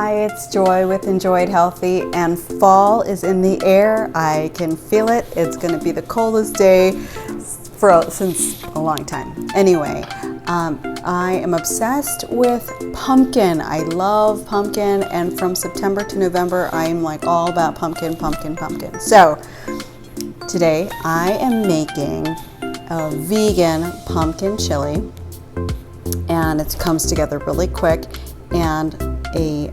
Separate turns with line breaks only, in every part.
Hi, it's Joy with Enjoyed Healthy, and fall is in the air. I can feel it. It's going to be the coldest day since a long time. Anyway, I am obsessed with pumpkin. I love pumpkin, and from September to November, I'm like all about pumpkin. So today I am making a vegan pumpkin chili, and it comes together really quick, and a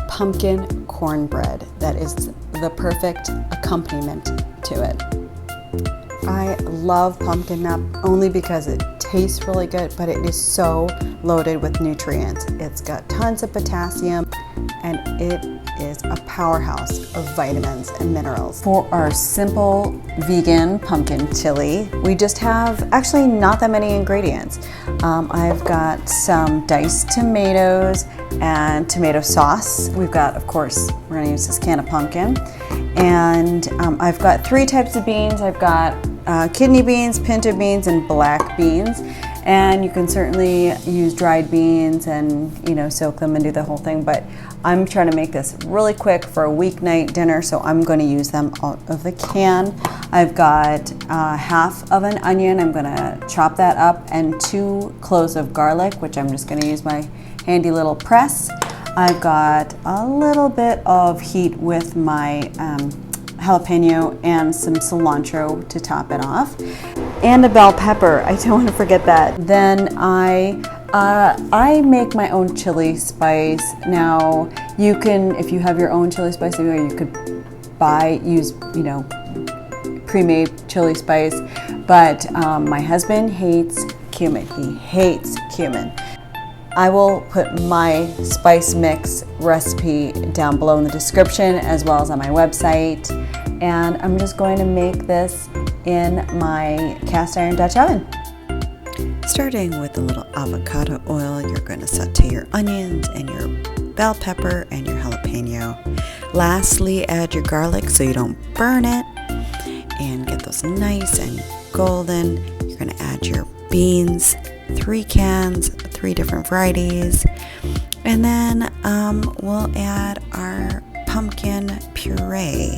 pumpkin cornbread that is the perfect accompaniment to it. I love pumpkin not only because it tastes really good, but it is so loaded with nutrients. It's got tons of potassium, and it is a powerhouse of vitamins and minerals. For our simple vegan pumpkin chili, we just have actually not that many ingredients. I've got some diced tomatoes and tomato sauce. We've got, of course, we're gonna use this can of pumpkin. And I've got 3 types of beans. I've got kidney beans, pinto beans, and black beans. And you can certainly use dried beans and, you know, soak them and do the whole thing, but I'm trying to make this really quick for a weeknight dinner, so I'm going to use them out of the can. I've got half of an onion. I'm going to chop that up, and 2 cloves of garlic, which I'm just going to use my handy little press. I've got a little bit of heat with my jalapeño and some cilantro to top it off, and a bell pepper. I don't want to forget that. Then I make my own chili spice. Now you can, if you have your own chili spice, you could use pre-made chili spice. But my husband hates cumin. He hates cumin. I will put my spice mix recipe down below in the description, as well as on my website. And I'm just going to make this in my cast iron Dutch oven.
Starting with a little avocado oil, you're going to saute your onions and your bell pepper and your jalapeno. Lastly, add your garlic so you don't burn it, and get those nice and golden. You're going to add your beans, 3 cans, 3 different varieties, and then we'll add our pumpkin puree.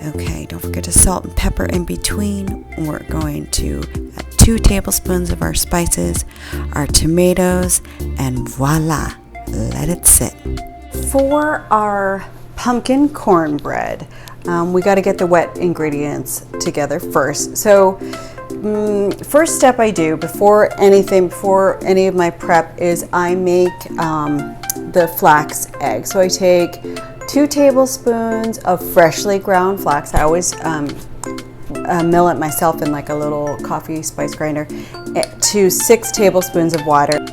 Okay, don't forget to salt and pepper in between. We're going to add 2 tablespoons of our spices, our tomatoes, and voila, let it sit.
For our pumpkin cornbread, we got to get the wet ingredients together first. So first step I do before any of my prep is I make the flax egg. So I take 2 tablespoons of freshly ground flax. I always mill it myself in like a little coffee spice grinder, to 6 tablespoons of water.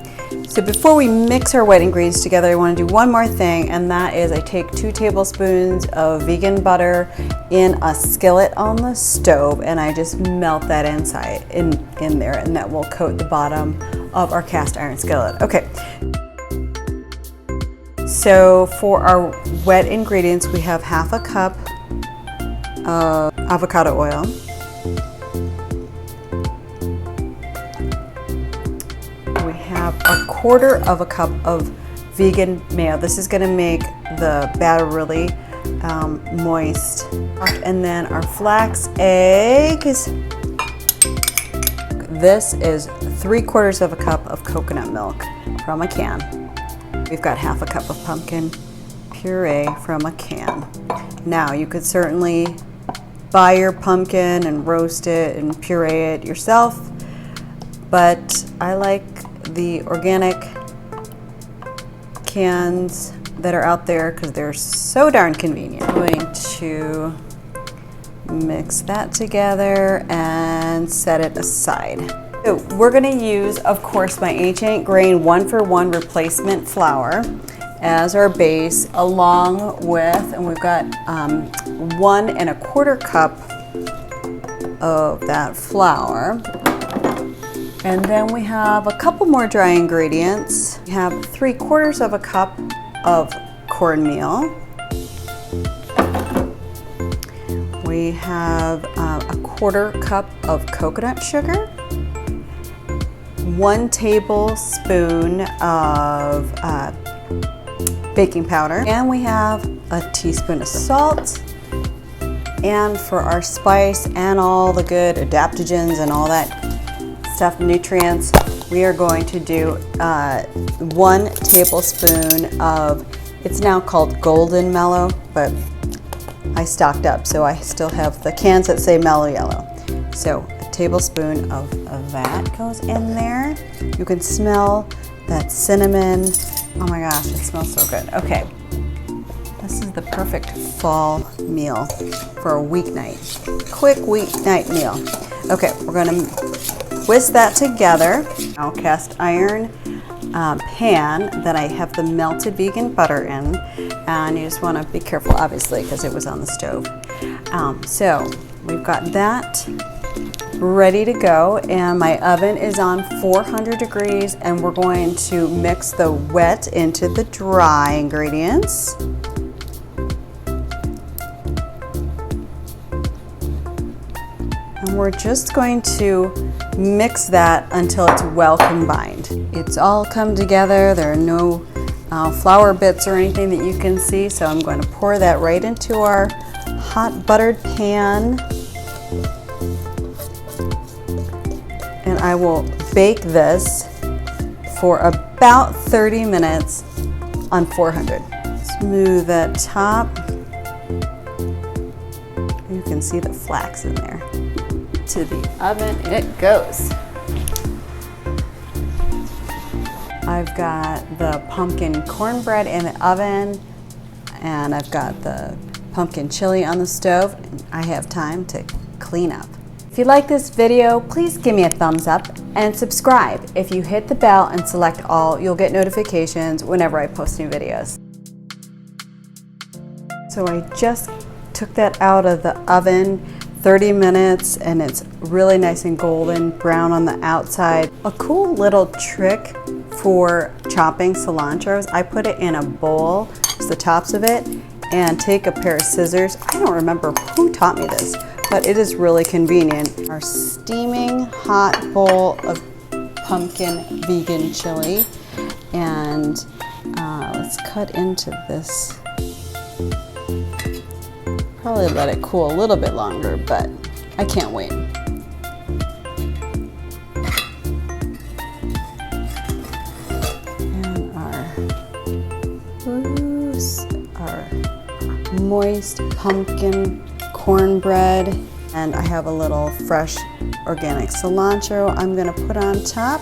So before we mix our wet ingredients together, I want to do one more thing, and that is I take 2 tablespoons of vegan butter in a skillet on the stove, and I just melt that inside in there, and that will coat the bottom of our cast iron skillet. Okay. So for our wet ingredients, we have half a cup of avocado oil, we have a quarter of a cup of vegan mayo. This is going to make the batter really moist. And then our flax eggs. This is 3/4 of a cup of coconut milk from a can. We've got half a cup of pumpkin puree from a can. Now you could certainly buy your pumpkin and roast it and puree it yourself, but I like the organic cans that are out there because they're so darn convenient. I'm going to mix that together and set it aside. So we're going to use, of course, my ancient grain 1-for-1 replacement flour as our base, along with, and we've got 1 1/4 cup of that flour. And then we have a couple more dry ingredients. We have 3/4 of a cup of cornmeal. We have a 1/4 cup of coconut sugar, 1 tablespoon of baking powder, and we have a teaspoon of salt. And for our spice and all the good adaptogens and all that stuff, nutrients, we are going to do 1 tablespoon of, it's now called Golden Mellow, but I stocked up, so I still have the cans that say Mellow Yellow. So a tablespoon of that goes in there. You can smell that cinnamon. Oh my gosh, it smells so good. Okay, this is the perfect fall meal for a weeknight. Quick weeknight meal. Okay, we're gonna whisk that together. Now cast iron pan that I have the melted vegan butter in, and you just want to be careful obviously because it was on the stove. So we've got that ready to go, and my oven is on 400 degrees, and we're going to mix the wet into the dry ingredients. And we're just going to mix that until it's well combined. It's all come together. There are no flour bits or anything that you can see, so I'm going to pour that right into our hot buttered pan. And I will bake this for about 30 minutes on 400. Smooth that top. You can see the flax in there. To the oven it goes. I've got the pumpkin cornbread in the oven, and I've got the pumpkin chili on the stove, and I have time to clean up. If you like this video, please give me a thumbs up and subscribe. If you hit the bell and select all, you'll get notifications whenever I post new videos. So I just took that out of the oven, 30 minutes, and it's really nice and golden brown on the outside. A cool little trick for chopping cilantro is I put it in a bowl, just the tops of it, and take a pair of scissors. I don't remember who taught me this, but it is really convenient. Our steaming hot bowl of pumpkin vegan chili, and let's cut into this. Probably let it cool a little bit longer, but I can't wait. And our moist pumpkin cornbread, and I have a little fresh organic cilantro I'm gonna put on top.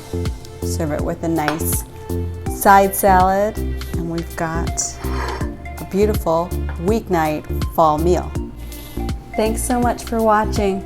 Serve it with a nice side salad, and we've got a beautiful weeknight fall meal. Thanks so much for watching.